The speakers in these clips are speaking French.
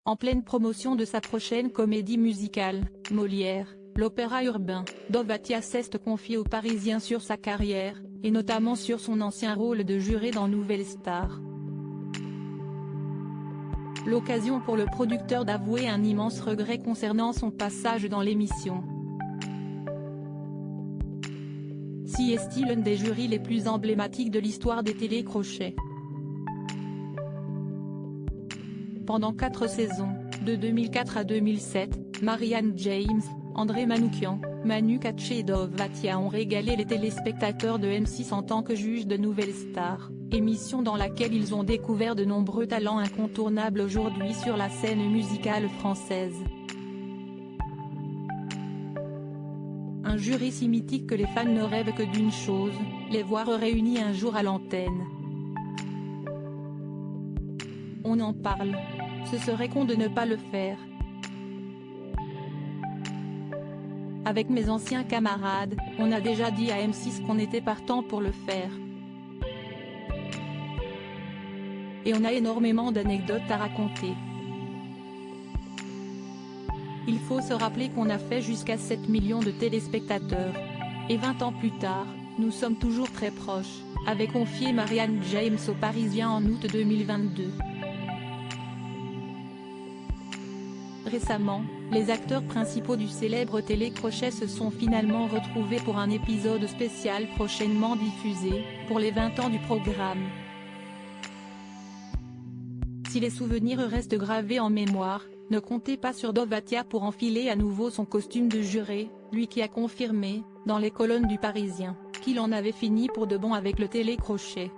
En pleine promotion de sa prochaine comédie musicale, Molière, l'opéra urbain, Dov-Attia s'est confié aux Parisiens sur sa carrière, et notamment sur son ancien rôle de juré dans Nouvelle Star. L'occasion pour le producteur d'avouer un immense regret concernant son passage dans l'émission. Si est-il l'un des jurys les plus emblématiques de l'histoire des télécrochets. Pendant 4 saisons, de 2004 à 2007, Marianne James, André Manoukian, Manu Katché et Dov-Attia ont régalé les téléspectateurs de M6 en tant que juges de Nouvelle Star, émission dans laquelle ils ont découvert de nombreux talents incontournables aujourd'hui sur la scène musicale française. Un jury si mythique que les fans ne rêvent que d'une chose, les voir réunis un jour à l'antenne. On en parle. Ce serait con de ne pas le faire. Avec mes anciens camarades, on a déjà dit à M6 qu'on était partant pour le faire. Et on a énormément d'anecdotes à raconter. Il faut se rappeler qu'on a fait jusqu'à 7 millions de téléspectateurs. Et 20 ans plus tard, nous sommes toujours très proches, avait confié Marianne James aux Parisiens en août 2022. Récemment, les acteurs principaux du célèbre télécrochet se sont finalement retrouvés pour un épisode spécial prochainement diffusé, pour les 20 ans du programme. Si les souvenirs restent gravés en mémoire, ne comptez pas sur Dov-Attia pour enfiler à nouveau son costume de juré, lui qui a confirmé, dans les colonnes du Parisien, qu'il en avait fini pour de bon avec le télécrochet.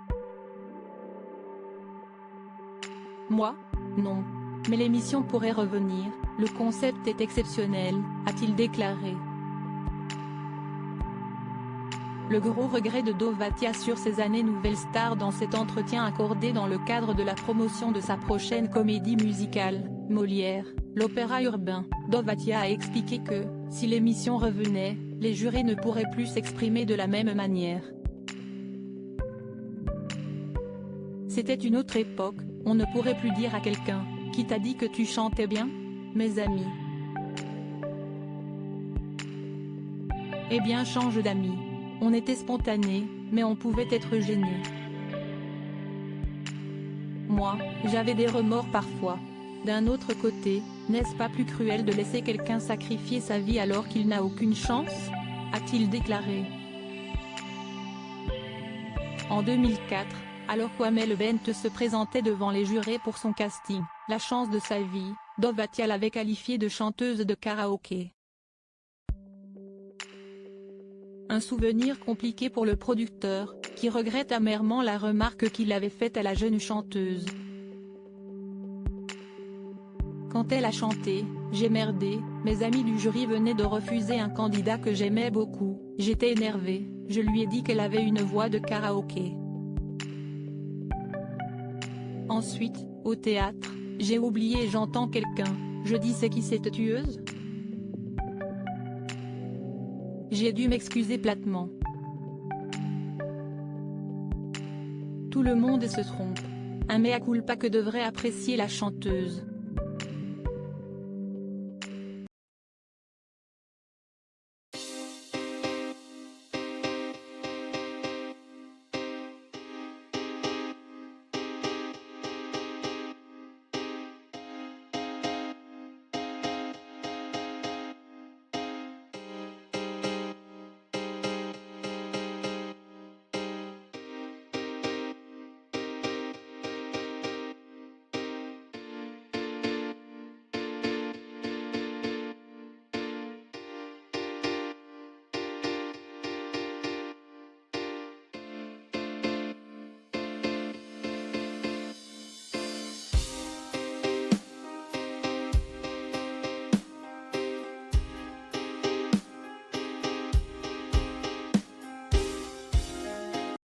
Moi ? Non. Mais l'émission pourrait revenir, le concept est exceptionnel, a-t-il déclaré. Le gros regret de Dov-Attia sur ses années Nouvelle Star dans cet entretien accordé dans le cadre de la promotion de sa prochaine comédie musicale, Molière, l'opéra urbain, Dov-Attia a expliqué que, si l'émission revenait, les jurés ne pourraient plus s'exprimer de la même manière. C'était une autre époque, on ne pourrait plus dire à quelqu'un « Qui t'a dit que tu chantais bien, mes amis ?» Eh bien change d'amis. On était spontané, mais on pouvait être gêné. Moi, j'avais des remords parfois. D'un autre côté, n'est-ce pas plus cruel de laisser quelqu'un sacrifier sa vie alors qu'il n'a aucune chance ? A-t-il déclaré. En 2004, alors qu'Amel Bent se présentait devant les jurés pour son casting, La chance de sa vie, Dov-Attia l'avait qualifiée de chanteuse de karaoké. Un souvenir compliqué pour le producteur, qui regrette amèrement la remarque qu'il avait faite à la jeune chanteuse. Quand elle a chanté « J'ai merdé », mes amis du jury venaient de refuser un candidat que j'aimais beaucoup, j'étais énervée, je lui ai dit qu'elle avait une voix de karaoké. Ensuite, au théâtre, j'ai oublié et j'entends quelqu'un, je dis c'est qui cette tueuse ? J'ai dû m'excuser platement. Tout le monde se trompe. Un mea culpa que devrait apprécier la chanteuse.